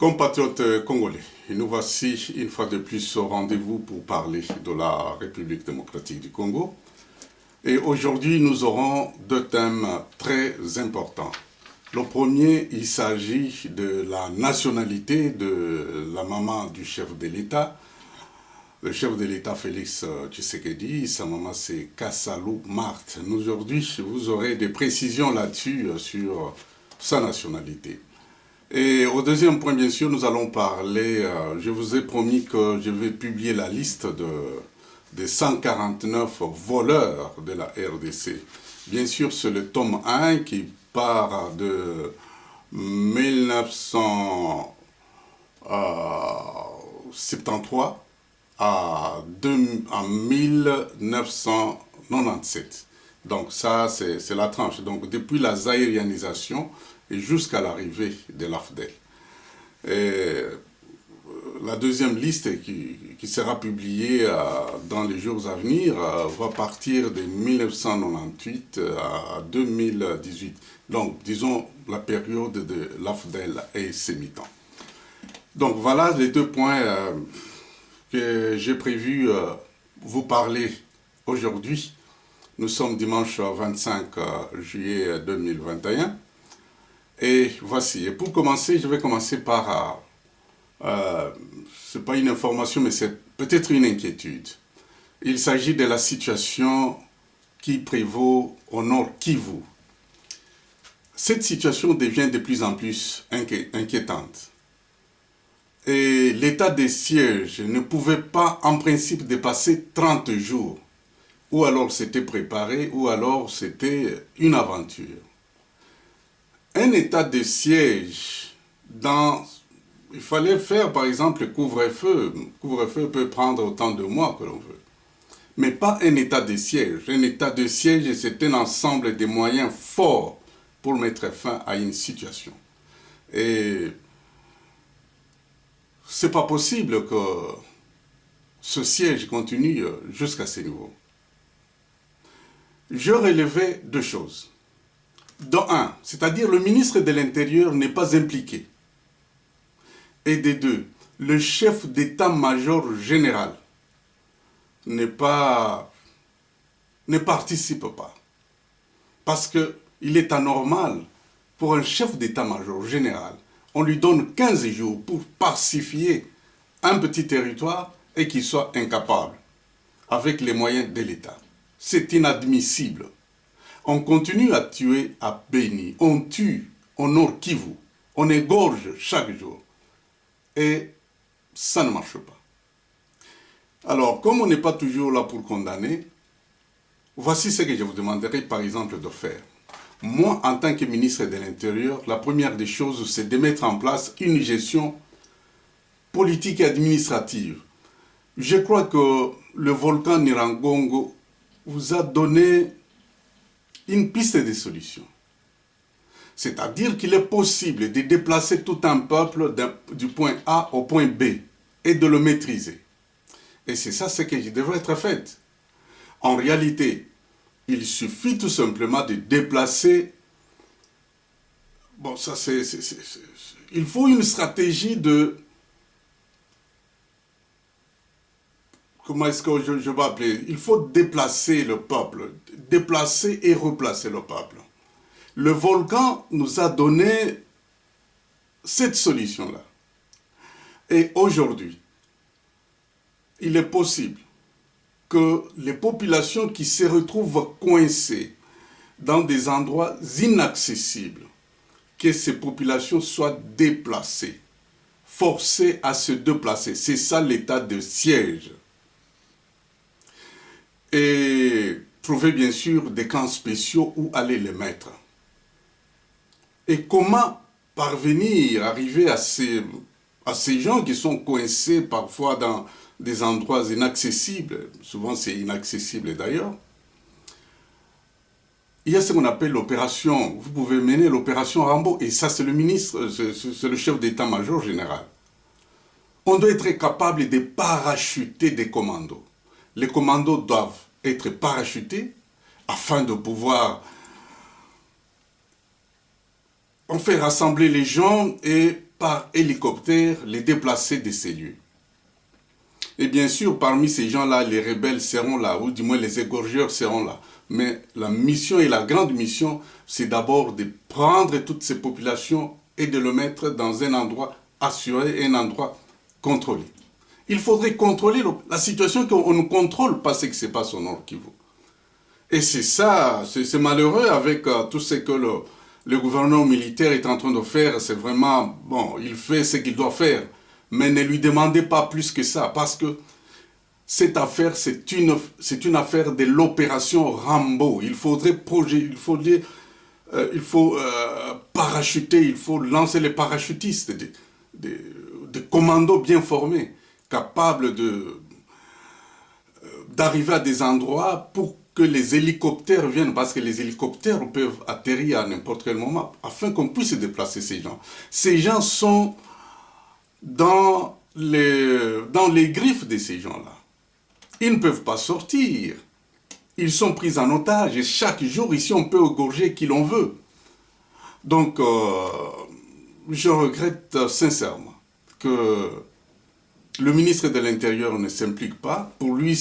Compatriotes congolais, nous voici une fois de plus au rendez-vous pour parler de la République démocratique du Congo. Et aujourd'hui, nous aurons deux thèmes très importants. Le premier, il s'agit de la nationalité de la maman du chef de l'État. Le chef de l'État, Félix Tshisekedi, sa maman c'est Kassalou Marthe. Aujourd'hui, vous aurez des précisions là-dessus sur sa nationalité. Et au deuxième point, bien sûr, nous allons parler, je vous ai promis que je vais publier la liste des 149 voleurs de la RDC. Bien sûr, c'est le tome 1 qui part de 1973 à 1997. Donc ça, c'est la tranche. Donc depuis la zaïrianisation et jusqu'à l'arrivée de l'AFDEL. La deuxième liste qui sera publiée dans les jours à venir va partir de 1998 à 2018. Donc, disons, la période de l'AFDEL et ses militants. Donc, voilà les deux points que j'ai prévu vous parler aujourd'hui. Nous sommes dimanche 25 juillet 2021. Et voici. Et pour commencer, je vais commencer par... c'est pas une information, mais c'est peut-être une inquiétude. Il s'agit de la situation qui prévaut au nord Kivu. Cette situation devient de plus en plus inquiétante. Et l'état de siège ne pouvait pas, en principe, dépasser 30 jours. Ou alors c'était préparé, ou alors c'était une aventure. Un état de siège, il fallait faire par exemple le couvre-feu. Le couvre-feu peut prendre autant de mois que l'on veut. Mais pas un état de siège. Un état de siège, c'est un ensemble de moyens forts pour mettre fin à une situation. Et c'est pas possible que ce siège continue jusqu'à ce niveau. Je relevais deux choses. Dans un, c'est-à-dire le ministre de l'Intérieur n'est pas impliqué. Et de deux, le chef d'état-major général ne participe pas. Parce qu'il est anormal pour un chef d'état-major général, on lui donne 15 jours pour pacifier un petit territoire et qu'il soit incapable avec les moyens de l'État. C'est inadmissible. On continue à tuer à Béni, on tue au Nord Kivu, on égorge chaque jour. Et ça ne marche pas. Alors, comme on n'est pas toujours là pour condamner, voici ce que je vous demanderai par exemple de faire. Moi, en tant que ministre de l'Intérieur, la première des choses, c'est de mettre en place une gestion politique et administrative. Je crois que le volcan Nyiragongo vous a donné une piste de solution. C'est-à-dire qu'il est possible de déplacer tout un peuple du point A au point B et de le maîtriser. Et c'est ça ce qui devrait être fait. En réalité, il suffit tout simplement de déplacer... Bon, ça c'est... Il faut une stratégie de... Comment est-ce que je vais appeler? Il faut déplacer le peuple, déplacer et replacer le peuple. Le volcan nous a donné cette solution-là. Et aujourd'hui, il est possible que les populations qui se retrouvent coincées dans des endroits inaccessibles, que ces populations soient déplacées, forcées à se déplacer. C'est ça l'état de siège. Et trouver bien sûr des camps spéciaux où aller les mettre. Et comment arriver à ces gens qui sont coincés parfois dans des endroits inaccessibles, souvent c'est inaccessible d'ailleurs. Il y a ce qu'on appelle l'opération, vous pouvez mener l'opération Rambo, et ça c'est le ministre, c'est le chef d'état-major général. On doit être capable de parachuter des commandos. Les commandos doivent être parachutés afin de pouvoir... On fait rassembler les gens et par hélicoptère les déplacer de ces lieux. Et bien sûr, parmi ces gens-là, les rebelles seront là, ou du moins les égorgeurs seront là. Mais la mission et la grande mission, c'est d'abord de prendre toutes ces populations et de le mettre dans un endroit assuré, un endroit contrôlé. Il faudrait contrôler la situation, qu'on ne contrôle pas ce qui se passe au Nord Kivu. Et c'est ça, c'est malheureux avec tout ce que le gouvernement militaire est en train de faire. C'est vraiment, bon, il fait ce qu'il doit faire. Mais ne lui demandez pas plus que ça, parce que cette affaire, c'est une affaire de l'opération Rambo. Il faudrait parachuter, il faut lancer les parachutistes, des commandos bien formés, capables d'arriver à des endroits pour que les hélicoptères viennent, parce que les hélicoptères peuvent atterrir à n'importe quel moment, afin qu'on puisse déplacer ces gens. Ces gens sont dans les griffes de ces gens-là. Ils ne peuvent pas sortir. Ils sont pris en otage et chaque jour, ici, on peut égorger qui l'on veut. Donc, je regrette sincèrement que le ministre de l'Intérieur ne s'implique pas. Pour lui,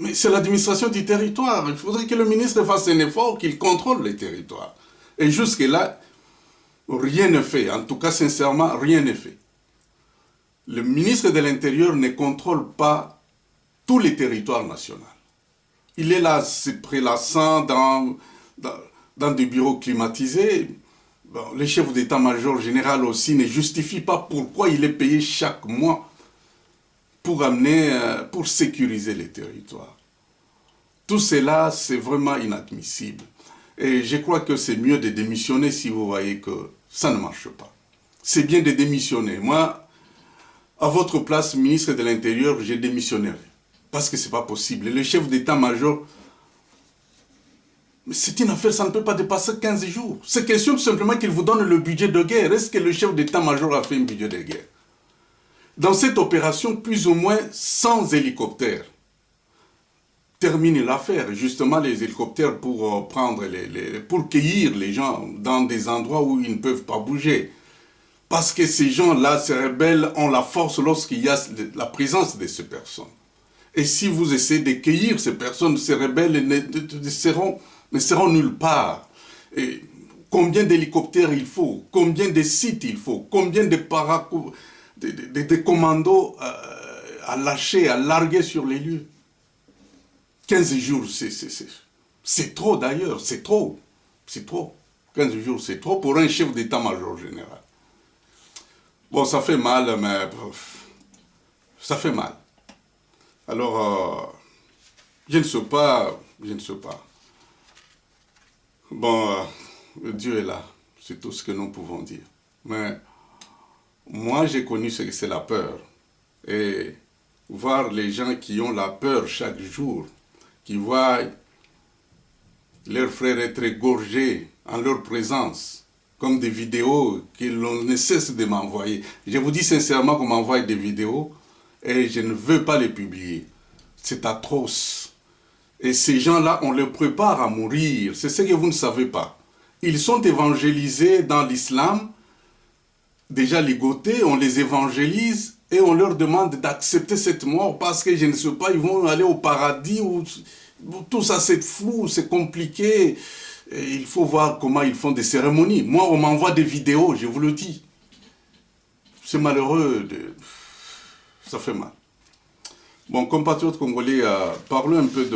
mais c'est l'administration du territoire. Il faudrait que le ministre fasse un effort, qu'il contrôle les territoires. Et jusque-là, rien n'est fait. En tout cas, sincèrement, rien n'est fait. Le ministre de l'Intérieur ne contrôle pas tous les territoires nationaux. Il est là, se prélassant dans des bureaux climatisés. Bon, le chef d'état-major général aussi ne justifie pas pourquoi il est payé chaque mois pour sécuriser les territoires. Tout cela, c'est vraiment inadmissible. Et je crois que c'est mieux de démissionner si vous voyez que ça ne marche pas. C'est bien de démissionner. Moi, à votre place, ministre de l'Intérieur, j'ai démissionné. Parce que ce n'est pas possible. Et le chef d'état-major, c'est une affaire, ça ne peut pas dépasser 15 jours. C'est question tout simplement qu'il vous donne le budget de guerre. Est-ce que le chef d'état-major a fait un budget de guerre? Dans cette opération, plus ou moins 100 hélicoptères terminent l'affaire. Justement, les hélicoptères pour pour cueillir les gens dans des endroits où ils ne peuvent pas bouger. Parce que ces gens-là, ces rebelles, ont la force lorsqu'il y a la présence de ces personnes. Et si vous essayez de cueillir ces personnes, ces rebelles ne seront nulle part. Et combien d'hélicoptères il faut? Combien de sites il faut? Combien de commandos à lâcher, à larguer sur les lieux? 15 jours, c'est trop d'ailleurs, c'est trop. C'est trop. 15 jours, c'est trop pour un chef d'état-major général. Bon, ça fait mal, mais ça fait mal. Alors, je ne sais pas. Bon, Dieu est là, c'est tout ce que nous pouvons dire. Mais moi, j'ai connu ce que c'est la peur. Et voir les gens qui ont la peur chaque jour, qui voient leurs frères être égorgés en leur présence, comme des vidéos que l'on ne cesse de m'envoyer. Je vous dis sincèrement qu'on m'envoie des vidéos et je ne veux pas les publier. C'est atroce. Et ces gens-là, on les prépare à mourir. C'est ce que vous ne savez pas. Ils sont évangélisés dans l'islam. Déjà ligotés, on les évangélise et on leur demande d'accepter cette mort parce que, je ne sais pas, ils vont aller au paradis ou tout ça c'est flou, c'est compliqué. Et il faut voir comment ils font des cérémonies. Moi, on m'envoie des vidéos, je vous le dis. C'est malheureux. Ça fait mal. Bon, compatriotes congolais, parlons un peu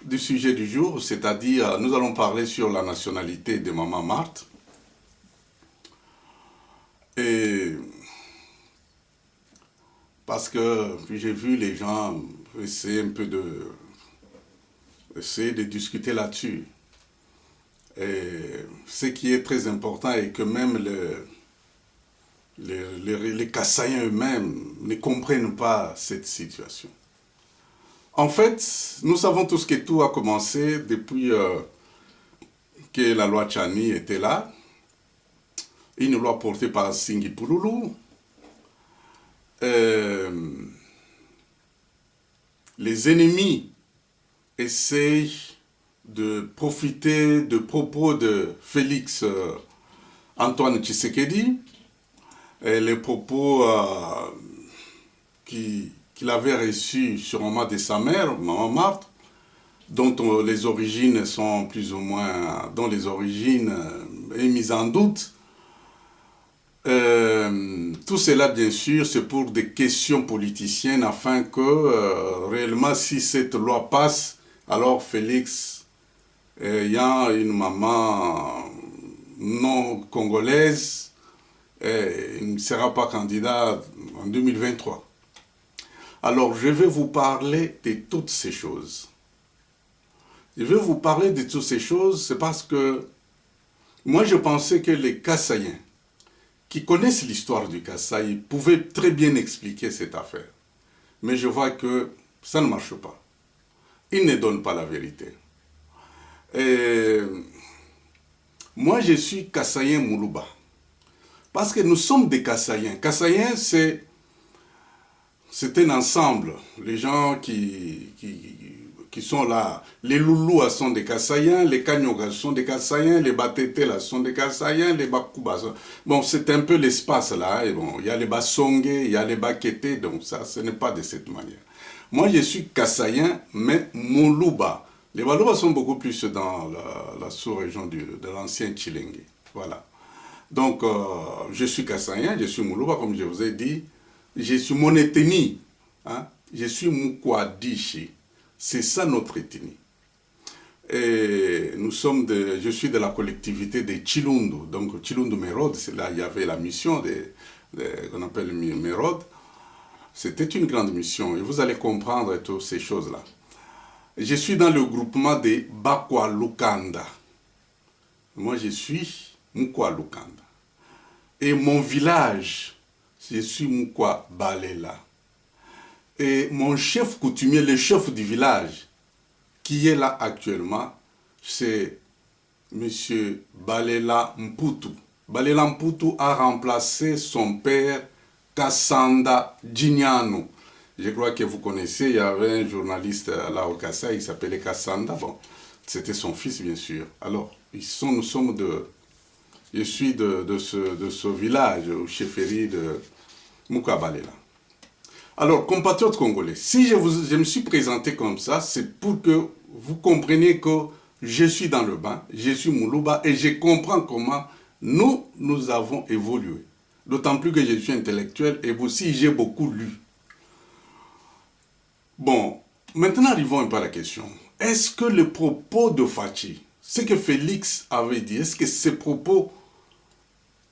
du sujet du jour, c'est-à-dire, nous allons parler sur la nationalité de Maman Marthe. Et parce que j'ai vu les gens essayer un peu essayer de discuter là-dessus. Et ce qui est très important est que même les Kassaïens eux-mêmes ne comprennent pas cette situation. En fait, nous savons tous que tout a commencé depuis que la loi Tchani était là, une loi portée par Singhi Pouloulou. Les ennemis essayent de profiter de propos de Félix Antoine Tshisekedi, et les propos qu'il avait reçus sûrement de sa mère, Maman Marthe, dont les origines sont plus ou moins, dont les origines est mise en doute. Tout cela, bien sûr, c'est pour des questions politiciennes afin que réellement, si cette loi passe, alors Félix, ayant une maman non congolaise, il ne sera pas candidat en 2023. Alors, je vais vous parler de toutes ces choses. Je vais vous parler de toutes ces choses, c'est parce que moi, je pensais que les Kassaïens, qui connaissent l'histoire du Kasaï, pouvaient très bien expliquer cette affaire. Mais je vois que ça ne marche pas. Ils ne donnent pas la vérité. Et moi, je suis Kassaïen Moulouba. Parce que nous sommes des Kassaïens. Kassaïens, c'est un ensemble. Les gens qui sont là. Les Loulous sont des Kassaïens, les Kanyogas sont des Kassaïens, les Batété sont des Kassaïens, les Bakoubas. Bon, c'est un peu l'espace là. Et bon, il y a les Basongé, il y a les Bakété, donc ça, ce n'est pas de cette manière. Moi, je suis Kassaïen, mais Moulouba. Les Balouba sont beaucoup plus dans la sous-région de l'ancien Tchilengue. Voilà. Donc, je suis Kassaïen, je suis Moulouba, comme je vous ai dit. Je suis mon ethnie. Hein? Je suis Moukwadichi. C'est ça notre ethnie. Et je suis de la collectivité de Chilundu. Donc, Chilundu Mérode, c'est là il y avait la mission qu'on appelle Mérode. C'était une grande mission. Et vous allez comprendre toutes ces choses-là. Je suis dans le groupement de Bakwa Lukanda. Moi, je suis Mukwa Lukanda. Et mon village, je suis Mukwa Balela. Et mon chef coutumier, le chef du village, qui est là actuellement, c'est M. Balela Mputu. Balela Mputu a remplacé son père Kassanda Djignano. Je crois que vous connaissez, il y avait un journaliste là au Kassai, il s'appelait Kassanda. Bon, c'était son fils, bien sûr. Alors, je suis de ce village, au chefferie de Mukabalela. Alors, compatriotes congolais, si je me suis présenté comme ça, c'est pour que vous compreniez que je suis dans le bain, je suis Moulouba et je comprends comment nous avons évolué. D'autant plus que je suis intellectuel et aussi j'ai beaucoup lu. Bon, maintenant arrivons un peu à la question. Est-ce que le propos de Fachi, ce que Félix avait dit, est-ce que ces propos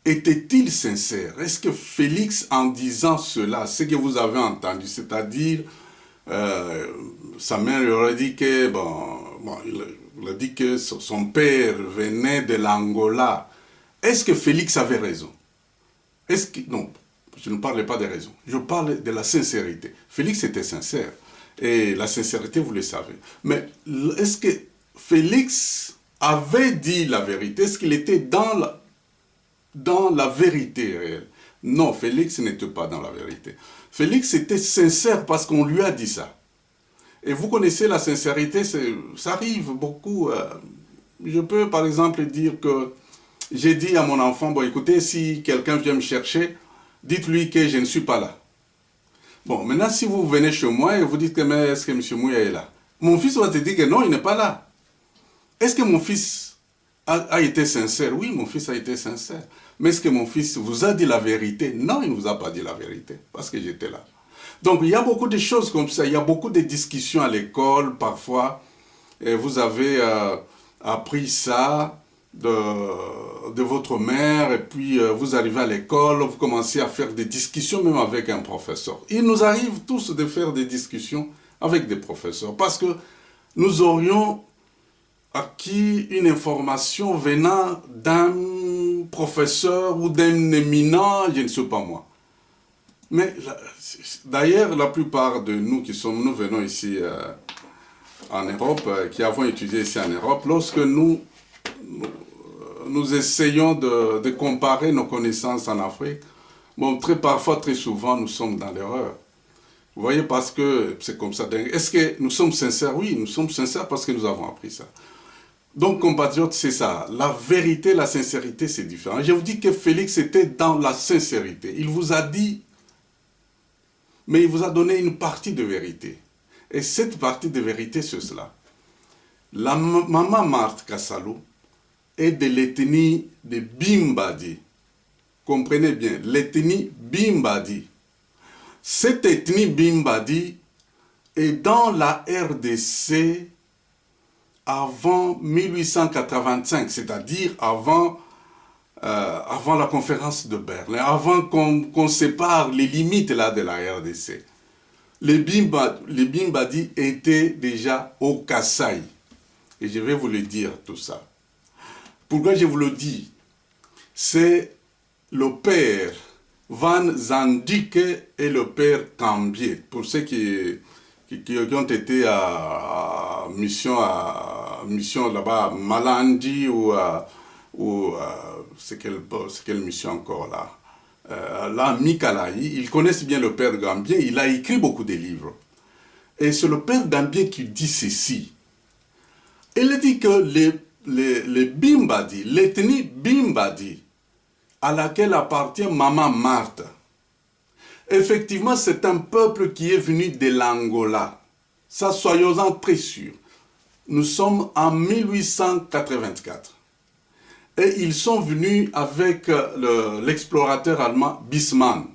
étaient-ils sincères? Est-ce que Félix, en disant cela, ce que vous avez entendu, c'est-à-dire, sa mère lui aurait dit que, il a dit que son père venait de l'Angola. Est-ce que Félix avait raison? Non, je ne parlais pas de raison. Je parle de la sincérité. Félix était sincère. Et la sincérité, vous le savez. Mais est-ce que Félix avait dit la vérité? Est-ce qu'il était dans la vérité réelle? Non, Félix n'était pas dans la vérité. Félix était sincère parce qu'on lui a dit ça. Et vous connaissez la sincérité, ça arrive beaucoup. Je peux par exemple dire que j'ai dit à mon enfant, bon écoutez, si quelqu'un vient me chercher, dites-lui que je ne suis pas là. Bon, maintenant si vous venez chez moi et vous dites que mais est-ce que M. Mouya est là? Mon fils va te dire que non, il n'est pas là. Est-ce que mon fils a été sincère? Oui, mon fils a été sincère. Mais est-ce que mon fils vous a dit la vérité? Non, il ne vous a pas dit la vérité, parce que j'étais là. Donc, il y a beaucoup de choses comme ça. Il y a beaucoup de discussions à l'école, parfois. Et vous avez appris ça de votre mère, et puis vous arrivez à l'école, vous commencez à faire des discussions même avec un professeur. Il nous arrive tous de faire des discussions avec des professeurs, parce que nous aurions acquis une information venant d'un professeur ou d'un éminent, je ne sais pas moi. Mais d'ailleurs, la plupart de nous nous venons ici en Europe, qui avons étudié ici en Europe, lorsque nous essayons de comparer nos connaissances en Afrique, bon, parfois, très souvent, nous sommes dans l'erreur. Vous voyez, parce que c'est comme ça. Est-ce que nous sommes sincères? Oui, nous sommes sincères parce que nous avons appris ça. Donc, compatriotes, c'est ça. La vérité, la sincérité, c'est différent. Je vous dis que Félix était dans la sincérité. Il vous a dit, mais il vous a donné une partie de vérité. Et cette partie de vérité, c'est cela. La maman Marthe Kassalou est de l'ethnie de Bimbadi. Comprenez bien, l'ethnie Bimbadi. Cette ethnie Bimbadi est dans la RDC avant 1885, c'est-à-dire avant la conférence de Berlin, avant qu'on sépare les limites là de la RDC. Les Bimbadi étaient déjà au Kasaï. Et je vais vous le dire tout ça. Pourquoi je vous le dis? C'est le père Van Zandike et le père Cambier. Pour ceux qui ont été à mission là-bas, Malandi ou c'est quelle mission encore là? Là, Mikalaï, ils connaissent bien le père Gambier, il a écrit beaucoup de livres. Et c'est le père Gambier qui dit ceci. Il dit que les Bimbadi, l'ethnie Bimbadi, à laquelle appartient Maman Marthe, effectivement, c'est un peuple qui est venu de l'Angola. Ça, soyons-en très sûrs. Nous sommes en 1884. Et ils sont venus avec l'explorateur allemand Bismann.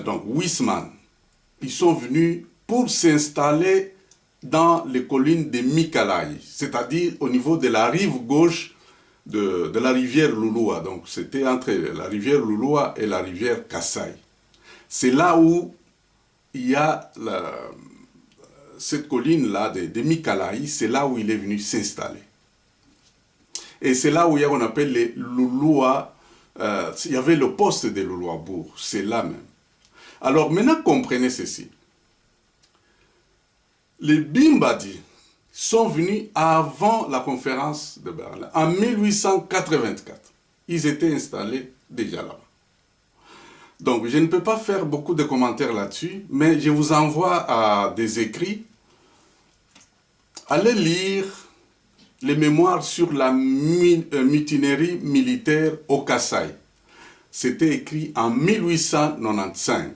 Donc, Wisman. Ils sont venus pour s'installer dans les collines de Mikalaï, c'est-à-dire au niveau de la rive gauche de la rivière Louloua. Donc, c'était entre la rivière Louloua et la rivière Kasaï. C'est là où il y a cette colline-là de Mikalaï, c'est là où il est venu s'installer. Et c'est là où il y a qu'on appelle les Louloua, il y avait le poste de Louloua-Bourg, c'est là même. Alors maintenant, comprenez ceci. Les Bimbadi sont venus avant la conférence de Berlin, en 1884. Ils étaient installés déjà là-bas. Donc, je ne peux pas faire beaucoup de commentaires là-dessus, mais je vous envoie à des écrits. Allez lire les mémoires sur la mutinerie militaire au Kasaï. C'était écrit en 1895.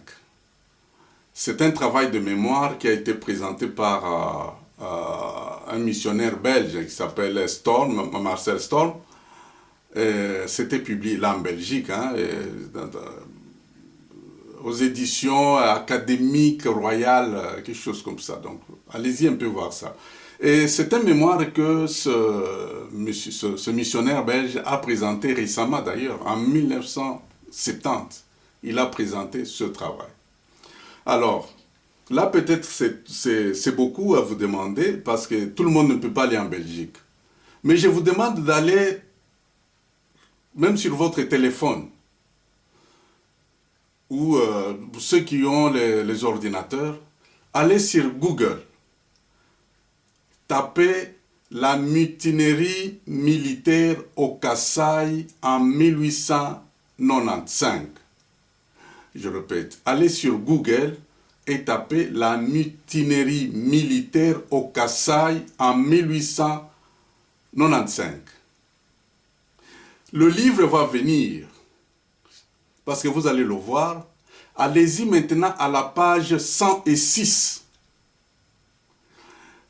C'est un travail de mémoire qui a été présenté par un missionnaire belge qui s'appelle Storm, Marcel Storm. C'était publié là en Belgique, hein, aux éditions académiques royales, quelque chose comme ça. Donc, allez-y un peu voir ça. Et c'est un mémoire que ce missionnaire belge a présenté récemment d'ailleurs, en 1970. Il a présenté ce travail. Alors, là peut-être c'est beaucoup à vous demander parce que tout le monde ne peut pas aller en Belgique. Mais je vous demande d'aller, même sur votre téléphone, ou ceux qui ont les ordinateurs, allez sur Google. Tapez la mutinerie militaire au Kasaï en 1895. Je répète, allez sur Google et tapez la mutinerie militaire au Kasaï en 1895. Le livre va venir, parce que vous allez le voir. Allez-y maintenant à la page 106.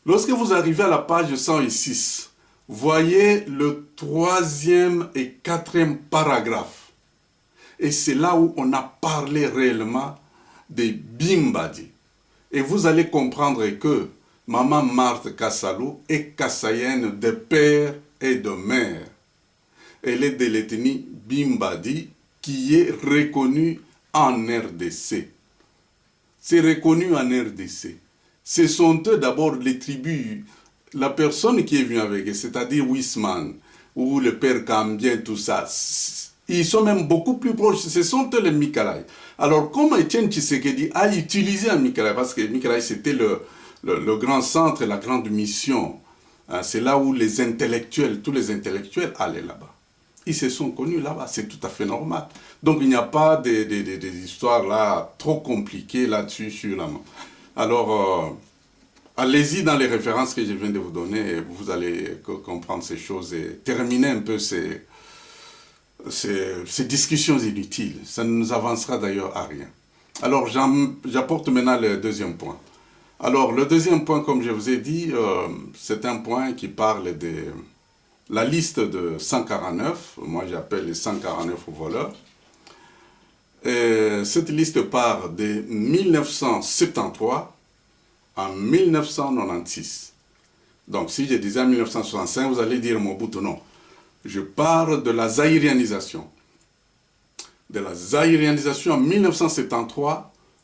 Lorsque vous arrivez à la page 106, voyez le 3e et 4e paragraphe. Et c'est là où on a parlé réellement des Bimbadi. Et vous allez comprendre que Maman Marthe Kassalou est kassaïenne de père et de mère. Elle est de l'ethnie Bimbadi qui est reconnue en RDC. C'est reconnu en RDC. Ce sont eux d'abord les tribus, la personne qui est venue avec eux, c'est-à-dire Wisman, ou le père Cambien, tout ça. Ils sont même beaucoup plus proches, ce sont eux les Mikalaï. Alors, comme Étienne Tshisekedi a utilisé un Mikalaï, parce que Mikalaï c'était le grand centre, la grande mission, hein, c'est là où les intellectuels, tous les intellectuels allaient là-bas. Ils se sont connus là-bas, c'est tout à fait normal. Donc, il n'y a pas des histoires là trop compliquées là-dessus. Alors, allez-y dans les références que je viens de vous donner, et vous allez comprendre ces choses et terminer un peu ces discussions inutiles. Ça ne nous avancera d'ailleurs à rien. Alors, j'apporte maintenant le deuxième point. Alors, le deuxième point, comme je vous ai dit, c'est un point qui parle de la liste de 149. Moi, j'appelle les 149 voleurs. Et cette liste part de 1973 en 1996. Donc, si je disais en 1965, vous allez dire Mobutu, non. Je parle de la zaïrianisation. De la zaïrianisation en 1973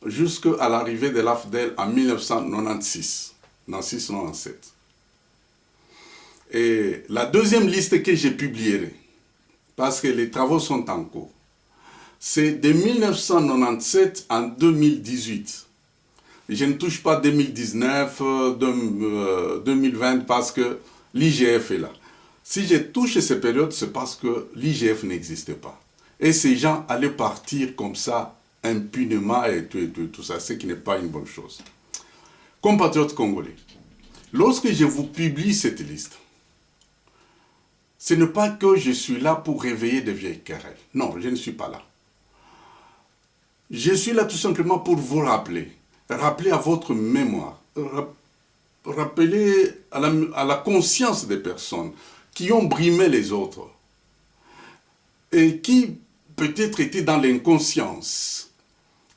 jusqu'à l'arrivée de l'AFDEL en 1996, 96-97. Et la deuxième liste que j'ai publiée, parce que les travaux sont en cours, c'est de 1997 en 2018. Je ne touche pas 2019, 2020 parce que l'IGF est là. Si je touche ces périodes, c'est parce que l'IGF n'existait pas. Et ces gens allaient partir comme ça, impunément et tout ça, ce qui n'est pas une bonne chose. Compatriotes congolais, lorsque je vous publie cette liste, ce n'est pas que je suis là pour réveiller des vieilles querelles. Non, je ne suis pas là. Je suis là tout simplement pour vous rappeler à votre mémoire, rappeler à la conscience des personnes qui ont brimé les autres et qui peut-être étaient dans l'inconscience.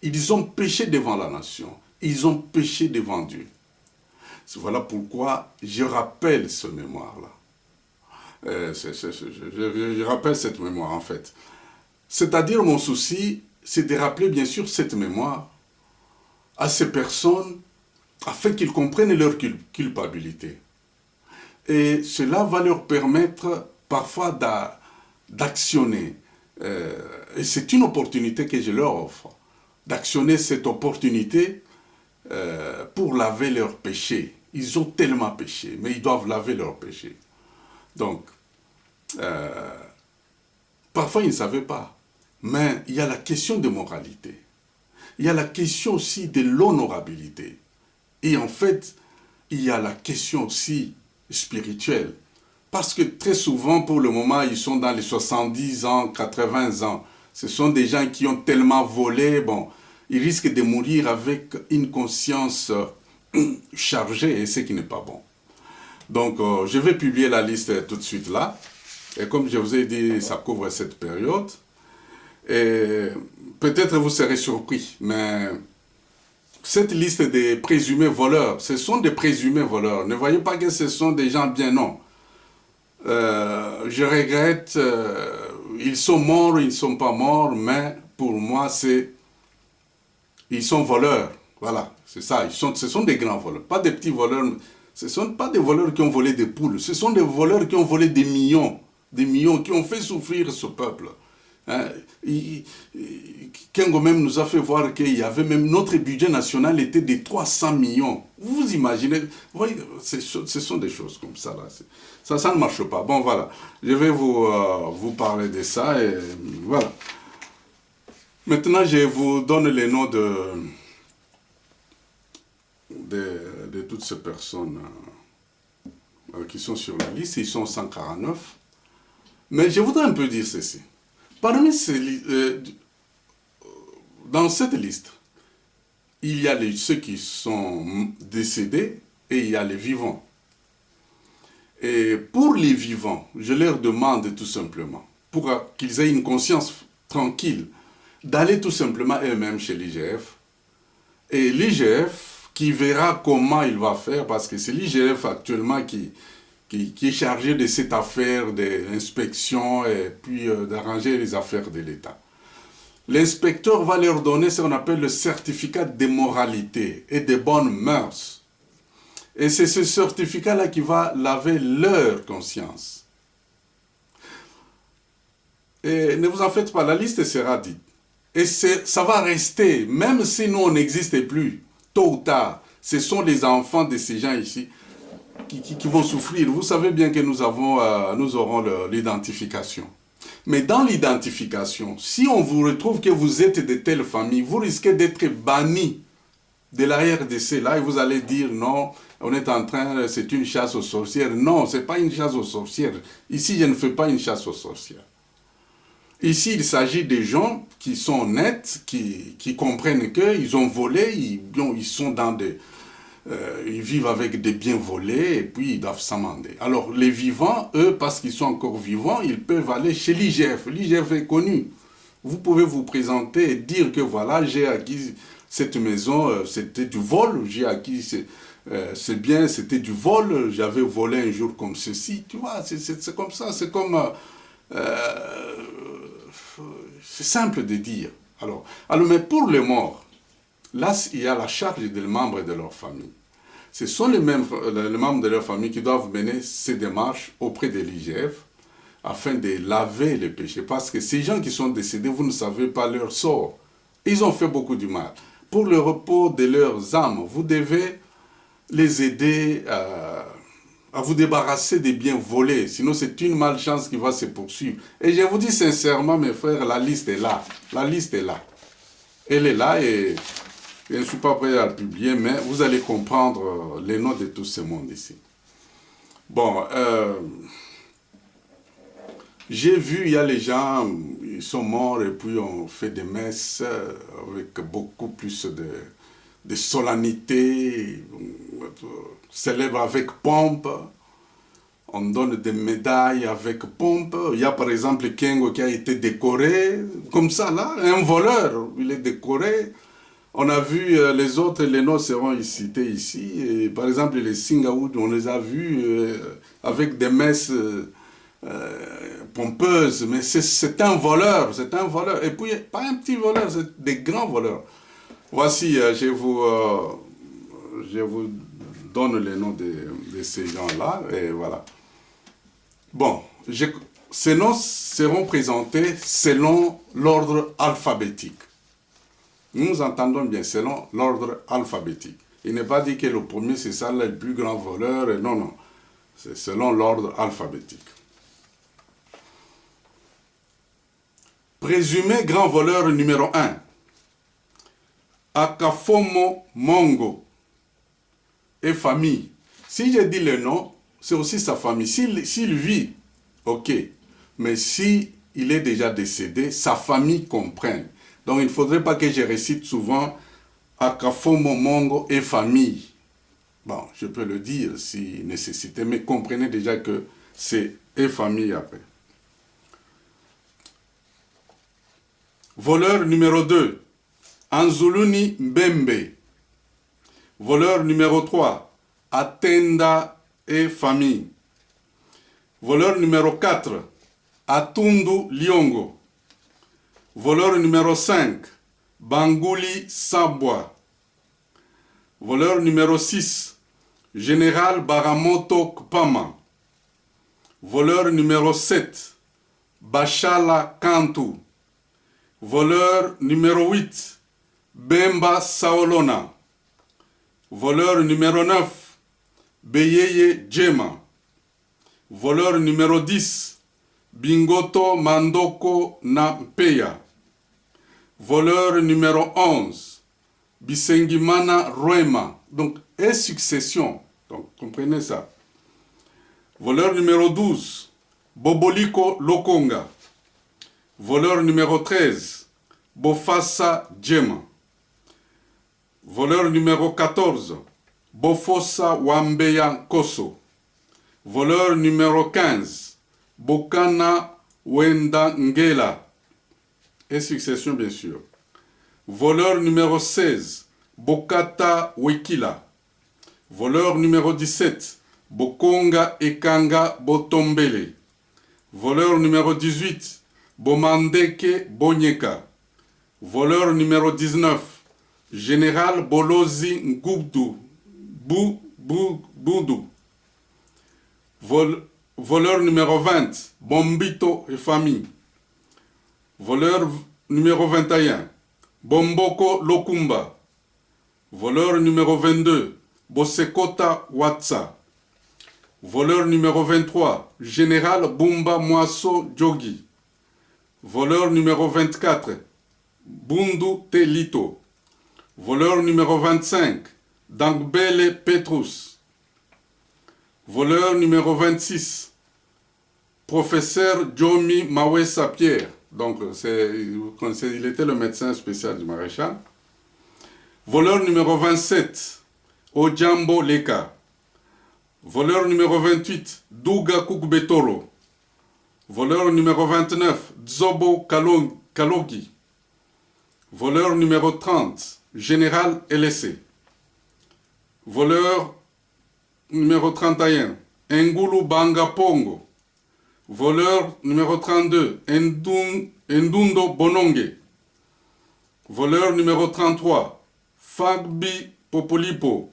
Ils ont péché devant la nation, ils ont péché devant Dieu. Voilà pourquoi je rappelle ce mémoire-là. Je rappelle cette mémoire en fait. C'est-à-dire mon souci, c'est de rappeler bien sûr cette mémoire à ces personnes afin qu'ils comprennent leur culpabilité. Et cela va leur permettre parfois d'actionner. Et c'est une opportunité que je leur offre, d'actionner cette opportunité pour laver leurs péchés. Ils ont tellement péché, mais ils doivent laver leurs péchés. Donc, parfois ils ne savaient pas. Mais il y a la question de moralité. Il y a la question aussi de l'honorabilité. Et en fait, il y a la question aussi spirituelle. Parce que très souvent, pour le moment, ils sont dans les 70 ans, 80 ans. Ce sont des gens qui ont tellement volé, bon, ils risquent de mourir avec une conscience chargée, et ce qui n'est pas bon. Donc, je vais publier la liste tout de suite là. Et comme je vous ai dit, ça couvre cette période. Et peut-être vous serez surpris, mais cette liste des présumés voleurs, ce sont des présumés voleurs. Ne voyez pas que ce sont des gens bien, non. Je regrette, ils sont morts, ils ne sont pas morts, mais pour moi, ils sont voleurs. Voilà, c'est ça. Ce sont des grands voleurs, pas des petits voleurs. Ce ne sont pas des voleurs qui ont volé des poules. Ce sont des voleurs qui ont volé des millions, qui ont fait souffrir ce peuple. Hein? Kengo même nous a fait voir qu'il y avait même notre budget national était de 300 millions. Vous imaginez, vous voyez, ce sont des choses comme ça. Là. Ça ne marche pas. Bon, voilà. Je vais vous parler de ça. Et voilà. Maintenant, je vous donne les noms de toutes ces personnes qui sont sur la liste. Ils sont 149. Mais je voudrais un peu dire ceci. Parmi dans cette liste, il y a ceux qui sont décédés et il y a les vivants. Et pour les vivants, je leur demande tout simplement, pour qu'ils aient une conscience tranquille, d'aller tout simplement eux-mêmes chez l'IGF. Et l'IGF qui verra comment il va faire, parce que c'est l'IGF actuellement qui est chargé de cette affaire d'inspection et puis d'arranger les affaires de l'État. L'inspecteur va leur donner ce qu'on appelle le certificat de moralité et de bonnes mœurs. Et c'est ce certificat-là qui va laver leur conscience. Et ne vous en faites pas, la liste sera dite. Et ça va rester, même si nous on n'existe plus, tôt ou tard, ce sont les enfants de ces gens ici qui vont souffrir. Vous savez bien que nous aurons l'identification. Mais dans l'identification, si on vous retrouve que vous êtes de telle famille, vous risquez d'être banni de la RDC là et vous allez dire non, on est en train, c'est une chasse aux sorcières. Non, ce n'est pas une chasse aux sorcières. Ici, je ne fais pas une chasse aux sorcières. Ici, il s'agit des gens qui sont honnêtes, qui comprennent qu'ils ont volé, ils sont dans des... ils vivent avec des biens volés et puis ils doivent s'amender. Alors, les vivants, eux, parce qu'ils sont encore vivants, ils peuvent aller chez l'IGF. L'IGF est connu. Vous pouvez vous présenter et dire que voilà, j'ai acquis cette maison, c'était du vol, j'ai acquis c'est bien, c'était du vol, j'avais volé un jour comme ceci, tu vois, c'est comme ça, c'est comme... c'est simple de dire. Alors, mais pour les morts, là, il y a la charge des membres de leur famille. Ce sont les membres de leur famille qui doivent mener ces démarches auprès de l'IGF afin de laver les péchés. Parce que ces gens qui sont décédés, vous ne savez pas leur sort. Ils ont fait beaucoup du mal. Pour le repos de leurs âmes, vous devez les aider à vous débarrasser des biens volés. Sinon, c'est une malchance qui va se poursuivre. Et je vous dis sincèrement, mes frères, la liste est là. La liste est là. Elle est là et je ne suis pas prêt à la publier, mais vous allez comprendre les noms de tous ces mondes ici. Bon, j'ai vu, il y a les gens, ils sont morts et puis on fait des messes avec beaucoup plus de solennité, on célèbre avec pompe, on donne des médailles avec pompe. Il y a par exemple Kengo qui a été décoré, comme ça là, un voleur, il est décoré. On a vu les autres, les noms seront cités ici. Et, par exemple, les Singaoud, on les a vus avec des messes pompeuses. Mais c'est un voleur, c'est un voleur. Et puis, pas un petit voleur, c'est des grands voleurs. Voici, je vous donne les noms de ces gens-là. Et voilà. Bon, ces noms seront présentés selon l'ordre alphabétique. Nous entendons bien, selon l'ordre alphabétique. Il n'est pas dit que le premier, c'est ça, le plus grand voleur. Non, non. C'est selon l'ordre alphabétique. Présumé grand voleur numéro 1. Akafomo Mongo. Et famille. Si je dis le nom, c'est aussi sa famille. S'il vit, ok. Mais si il est déjà décédé, sa famille comprend. Donc, il ne faudrait pas que je récite souvent Akafomo Mongo et famille. Bon, je peux le dire si nécessité, mais comprenez déjà que c'est et famille après. Voleur numéro 2, Anzuluni Mbembe. Voleur numéro 3, Atenda et famille. Voleur numéro 4, Atundu Liongo. Voleur numéro 5, Bangouli Sabwa. Voleur numéro 6, Général Baramoto Kpama. Voleur numéro 7, Bachala Kantu. Voleur numéro 8, Bemba Saolona. Voleur numéro 9, Beyeye Djema. Voleur numéro 10, Bingoto Mandoko Nampeya. Voleur numéro 11, Bisengimana Roema. Donc, et succession. Donc, comprenez ça. Voleur numéro 12, Boboliko Lokonga. Voleur numéro 13, Bofassa Djema. Voleur numéro 14, Bofossa Wambeya Koso. Voleur numéro 15, Bokana Wenda Ngela. Et succession, bien sûr. Voleur numéro 16, Bokata Wekila. Voleur numéro 17, Bokonga Ekanga Botombele. Voleur numéro 18, Bomandeke Bonyeka. Voleur numéro 19, Général Bolozi Ngoubdou. Boudou. Voleur numéro 20, Bombito et famille. Voleur numéro 21, Bomboko Lokumba. Voleur numéro 22, Bosekota Watsa. Voleur numéro 23, Général Bumba Mwaso Djogi. Voleur numéro 24, Bundu Telito. Voleur numéro 25, Dangbele Petrus. Voleur numéro 26, professeur Jomi Mawesa Pierre. Donc, vous connaissez, il était le médecin spécial du maréchal. Voleur numéro 27, Ojambo Leka. Voleur numéro 28, Douga Kukbetoro. Voleur numéro 29, Dzobo Kalogi. Voleur numéro 30, Général LSC. Voleur numéro 31, Ngulu Banga Pongo. Voleur numéro 32, Ndundo Bononge. Voleur numéro 33, Fagbi Popolipo.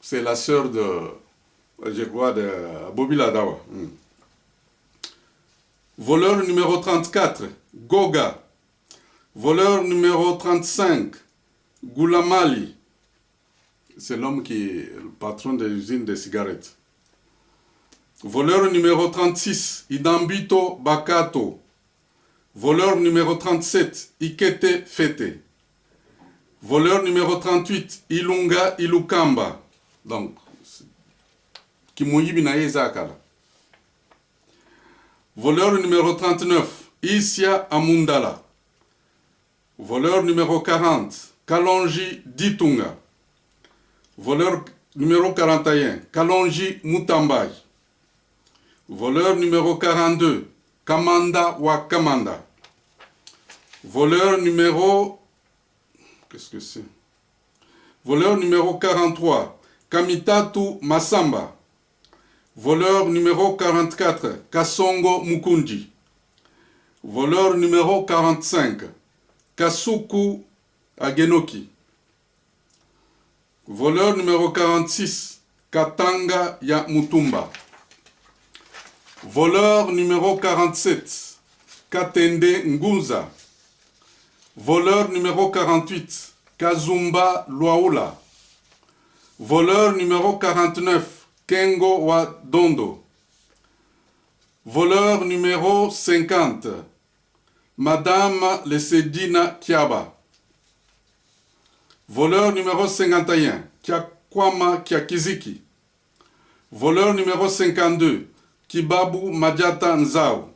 C'est la sœur de, je crois, de Bobby Ladawa. Voleur numéro 34, Goga. Voleur numéro 35, Goulamali. C'est l'homme qui est le patron de l'usine de cigarettes. Voleur numéro 36, Idambito Bakato. Voleur numéro 37, Ikete Fete. Voleur numéro 38, Ilunga Ilukamba. Donc, Kimoyibi na Zakala. Voleur numéro 39, Isia Amundala. Voleur numéro 40, Kalonji Ditunga. Voleur numéro 41, Kalonji Mutambay. Voleur numéro 42, Kamanda Wakamanda. Voleur numéro... Qu'est-ce que c'est? Voleur numéro 43, Kamitatu Masamba. Voleur numéro 44, Kasongo Mukundi. Voleur numéro 45, Kasuku Agenoki. Voleur numéro 46, Katanga ya Mutumba. Voleur numéro 47, Katende Ngunza. Voleur numéro 48, Kazumba Luaula. Voleur numéro 49, Kengo wa Dondo. Voleur numéro 50, Madame Lesedina Kiaba. Voleur numéro 51, Kiakwama Kiakiziki. Voleur numéro 52, Kibabu Madjata Nzao.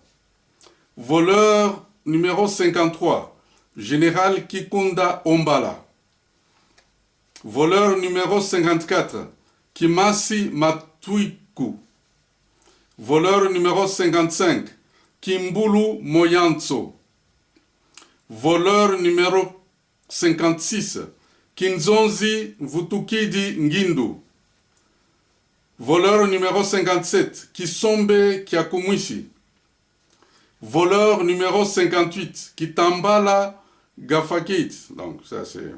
Voleur numéro 53, Général Kikunda Ombala. Voleur numéro 54, Kimasi Matuiku. Voleur numéro 55, Kimbulu Moyanso. Voleur numéro 56, Kinzonzi Vutukidi Ngindu. Voleur numéro 57, Kisombe Kiakumwishi. Voleur numéro 58, Kitambala Gafakit. Donc ça c'est...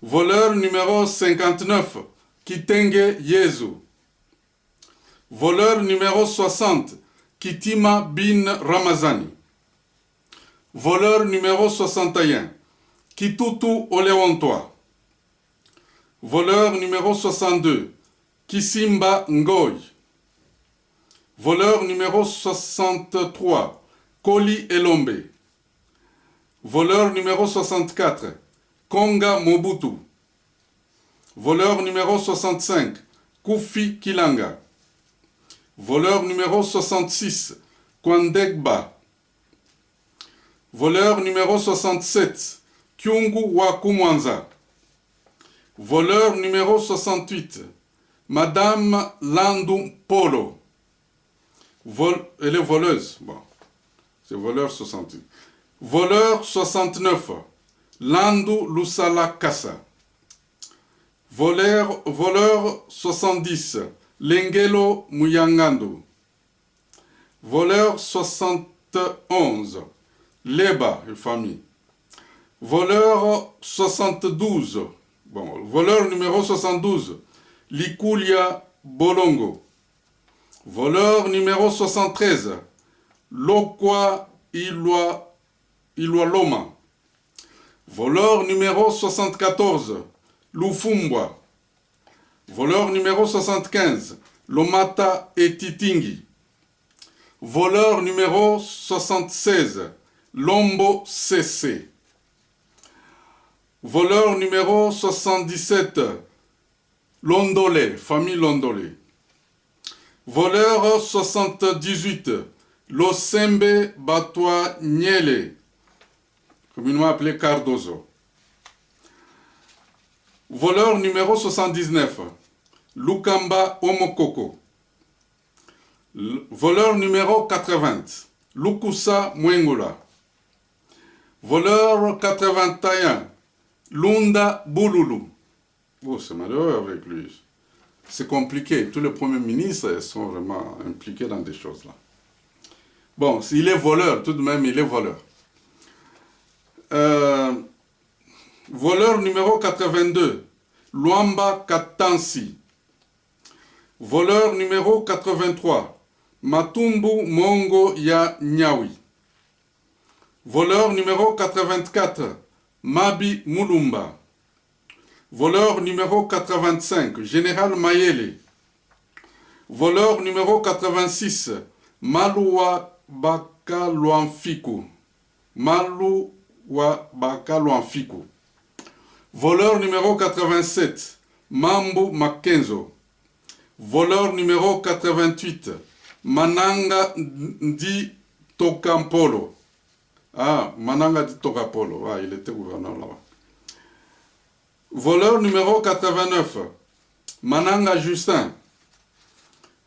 Voleur numéro 59, Kitenge Yezu. Voleur numéro 60, Kitima Bin Ramazani. Voleur numéro 61, Kitutu Olewantoa. Voleur numéro 62, Kisimba Ngoy. Voleur numéro 63, Koli Elombe. Voleur numéro 64, Konga Mobutu. Voleur numéro 65, Kufi Kilanga. Voleur numéro 66, Kwandegba. Voleur numéro 67, Kyungu Wakumwanza. Voleur numéro 68, Madame Landu Polo. Elle est voleuse. Bon, c'est voleur 68. Voleur 69, Landu Lusala Kassa. Voleur 70, Lengelo Muyangandu. Voleur 71, Leba et famille. Voleur 72, bon, voleur numéro 72, Likulia Bolongo. Voleur numéro 73, Lokwa Ilwaloma. Voleur numéro 74, Lufumbwa. Voleur numéro 75, Lomata et Titingi. Voleur numéro 76, Lombo CC. Voleur numéro 77, Londolé, famille Londolé. Voleur 78, Losembe Batwa Niele, communément appelé Cardozo. Voleur numéro 79, Lukamba Omokoko. Voleur numéro 80, Lukusa Mwengola. Voleur 81, Lunda Bululu. Oh, c'est malheureux avec lui. C'est compliqué. Tous les premiers ministres sont vraiment impliqués dans des choses là. Bon, s'il est voleur, tout de même, il est voleur. Voleur numéro 82, Luamba Katansi. Voleur numéro 83, Matumbu Mongo Ya Nyawi. Voleur numéro 84, Mabi Mulumba. Voleur numéro 85, Général Mayele. Voleur numéro 86, Maluwa Bakaluanfiku. Maluwa Bakaluanfiku. Voleur numéro 87, Mambu Makenzo. Voleur numéro 88, Mananga Ndi Tokampolo. Ah, Mananga Ndi Tokapolo. Ah, il était gouverneur là-bas. Voleur numéro 89, Mananga Justin.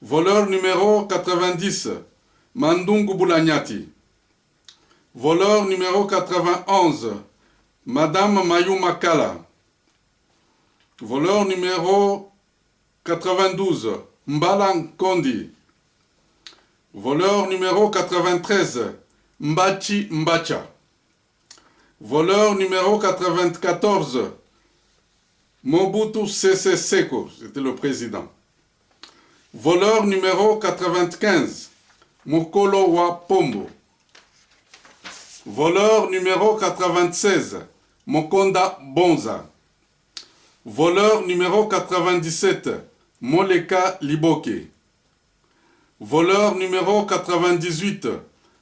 Voleur numéro 90, Mandungu Boulanyati. Voleur numéro 91, Madame Mayou Makala. Voleur numéro 92, Mbalang Kondi. Voleur numéro 93, Mbachi Mbacha. Voleur numéro 94, Mobutu Sese Seko, c'était le président. Voleur numéro 95, Mukolo Wa Pombo. Voleur numéro 96, Mokonda Bonza. Voleur numéro 97, Moleka Liboke. Voleur numéro 98,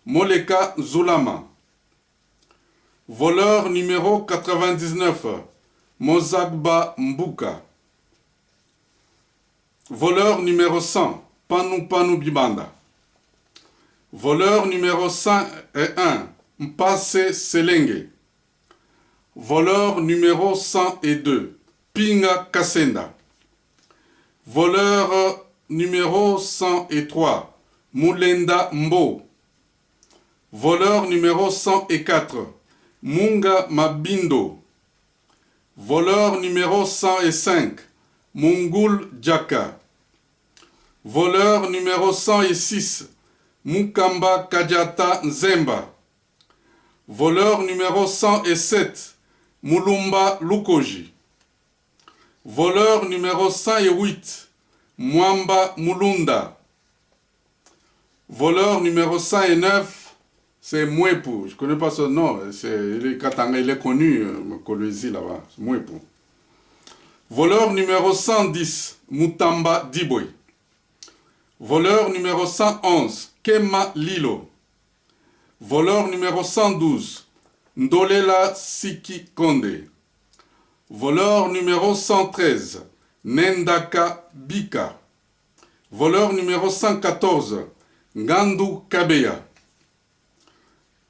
Moleka Zulama. Voleur numéro 99, Mozagba Mbuka. Voleur numéro 100, Panu Panu Bibanda. Voleur numéro 101, Mpase Selenge. Voleur numéro 102, Pinga Kasenda. Voleur numéro 103, Mulenda Mbo. Voleur numéro 104, Munga Mabindo. Voleur numéro 105, Mungul Djaka. Voleur numéro 106, Mukamba Kajata Nzemba. Voleur numéro 107, Mulumba Lukoji. Voleur numéro 108, Mwamba Mulunda. Voleur numéro 109, c'est Mwepu. Je ne connais pas son nom. Il est Katanga, il est connu, Kolwezi là-bas. Mwepu. Voleur numéro 110, Mutamba Diboy. Voleur numéro 111, Kema Lilo. Voleur numéro 112, Ndolela Siki Konde. Voleur numéro 113, Nendaka Bika. Voleur numéro 114, Ngandu Kabeya.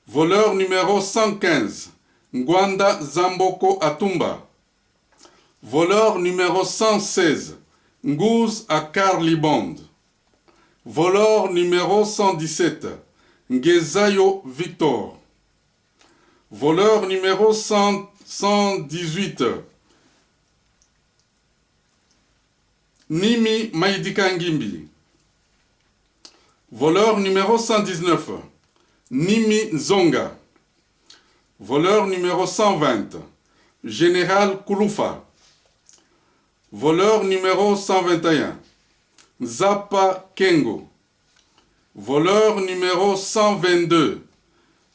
Voleur numéro 115, Ngwanda Zamboko Atumba. Voleur numéro 116, Ngouz Akar Libond. Voleur numéro 117, Ngezayo Victor. Voleur numéro 118, Nimi Maïdika Ngimbi. Voleur numéro 119, Nimi Zonga. Voleur numéro 120, Général Kouloufa. Voleur numéro 121, Zapa Kengo. Voleur numéro 122,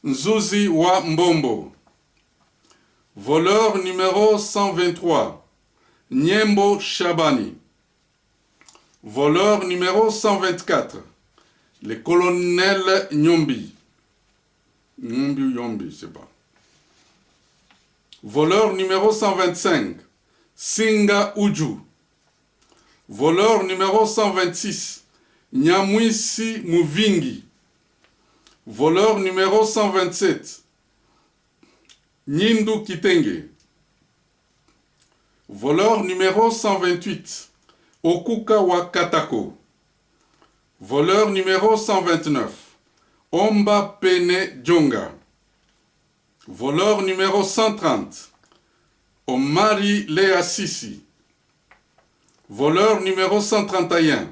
Nzuzi Wa Mbombo. Voleur numéro 123, Nyembo Shabani. Voleur numéro 124, le colonel Nyombi. Nyombi ou Yombi, je sais pas. Voleur numéro 125, Singa Uju. Voleur numéro 126, Nyamwisi Muvingi. Voleur numéro 127, Nyindu Kitenge. Voleur numéro 128, Okuka Wakatako. Voleur numéro 129, Omba Pene Djonga. Voleur numéro 130, Omari Leasisi. Voleur numéro 131,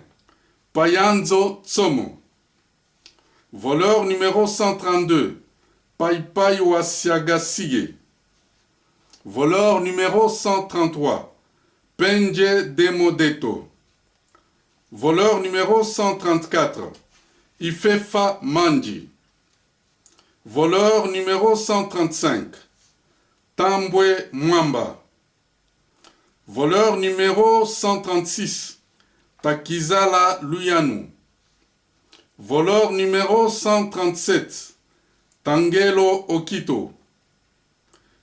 Payanzo Tsomo. Voleur numéro 132, Paipai Wasiagasige. Voleur numéro 133, Penje Demodeto. Voleur numéro 134, Ifefa Manji. Voleur numéro 135, Tambwe Mwamba. Voleur numéro 136, Takizala Luyanu. Voleur numéro 137, Tangelo Okito.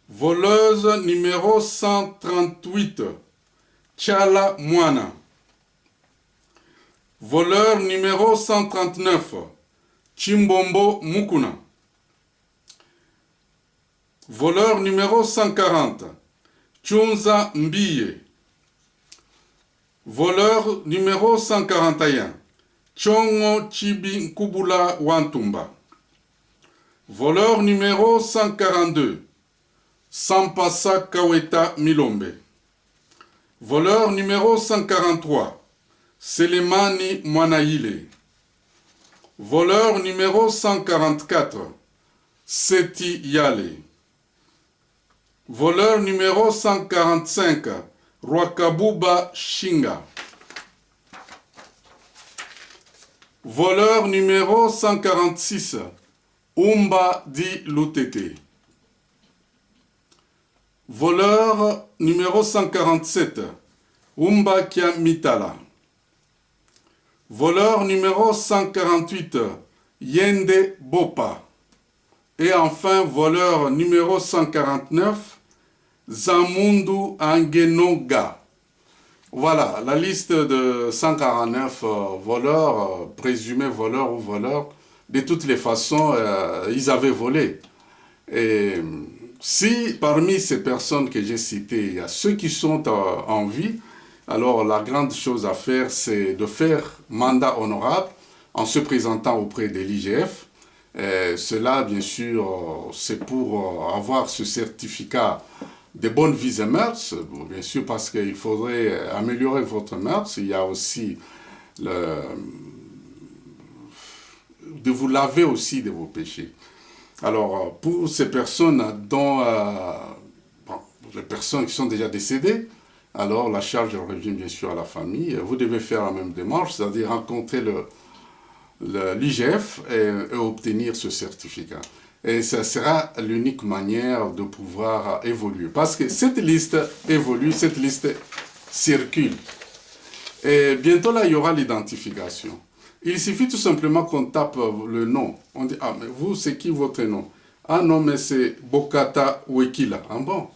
Voleuse numéro 138, Tchala Mwana. Voleur numéro 139, Chimbombo Mukuna. Voleur numéro 140, Chunza Mbiye. Voleur numéro 141, Chongo Chibi Nkubula Wantumba. Voleur numéro 142, Sampasa Kaweta Milombe. Voleur numéro 143, Selemani Mwanaile. Voleur numéro 144, Seti Yale. Voleur numéro 145, Rwakabuba Shinga. Voleur numéro 146, Umba Di Lutete. Voleur numéro 147, Umba Kia Mitala. Voleur numéro 148, Yende Bopa. Et enfin, voleur numéro 149, Zamundu Angenoga. Voilà, la liste de 149 voleurs, présumés voleurs ou voleurs. De toutes les façons, ils avaient volé. Et si parmi ces personnes que j'ai citées, il y a ceux qui sont en vie, alors la grande chose à faire, c'est de faire mandat honorable en se présentant auprès de l'IGF. Cela, bien sûr, c'est pour avoir ce certificat de bonnes vies et mœurs, bien sûr, parce qu'il faudrait améliorer votre mœurs. Il y a aussi de vous laver aussi de vos péchés. Alors, pour ces personnes dont les personnes qui sont déjà décédées, alors la charge revient bien sûr à la famille. Vous devez faire la même démarche, c'est-à-dire rencontrer l'IGF et obtenir ce certificat. Et ça sera l'unique manière de pouvoir évoluer. Parce que cette liste évolue, cette liste circule. Et bientôt là, il y aura l'identification. Il suffit tout simplement qu'on tape le nom. On dit, ah, mais vous, c'est qui votre nom? Ah non, mais c'est Bokata Wekila. Ah bon?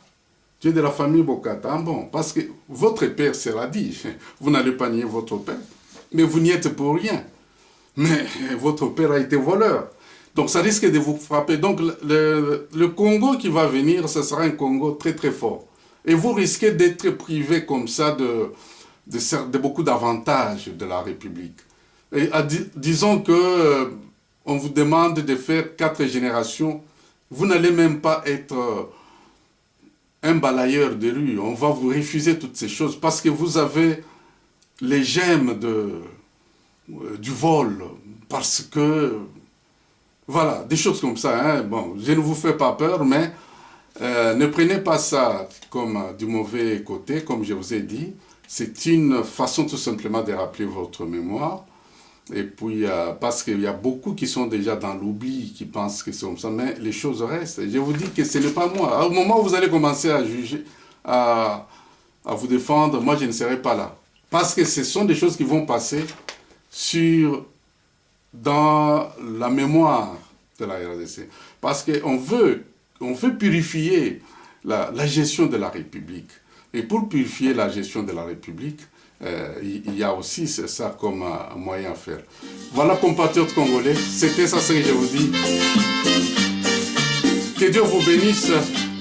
Tu es de la famille Bokata. Ah bon? Parce que votre père sera dit. Vous n'allez pas nier votre père. Mais vous n'y êtes pour rien. Mais votre père a été voleur. Donc ça risque de vous frapper. Donc le Congo qui va venir, ce sera un Congo très très fort. Et vous risquez d'être privé comme ça de beaucoup d'avantages de la République. Et disons que on vous demande de faire 4 générations, vous n'allez même pas être un balayeur de rue. On va vous refuser toutes ces choses parce que vous avez les gemmes du vol, parce que voilà, des choses comme ça. Hein. Bon, je ne vous fais pas peur, mais ne prenez pas ça comme du mauvais côté, comme je vous ai dit. C'est une façon tout simplement de rappeler votre mémoire. Et puis, parce qu'il y a beaucoup qui sont déjà dans l'oubli, qui pensent que c'est comme ça, mais les choses restent. Je vous dis que ce n'est pas moi. Au moment où vous allez commencer à juger, à vous défendre, moi je ne serai pas là. Parce que ce sont des choses qui vont passer dans la mémoire de la RDC. Parce qu'on veut purifier la gestion de la République. Et pour purifier la gestion de la République, il y a aussi ça comme moyen à faire. Voilà, compatriotes congolais, c'était ça ce que je vous dis. Que Dieu vous bénisse.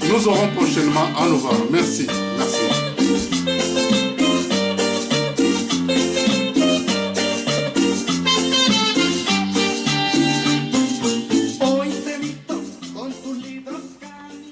Nous aurons prochainement à novembre. Merci. Merci.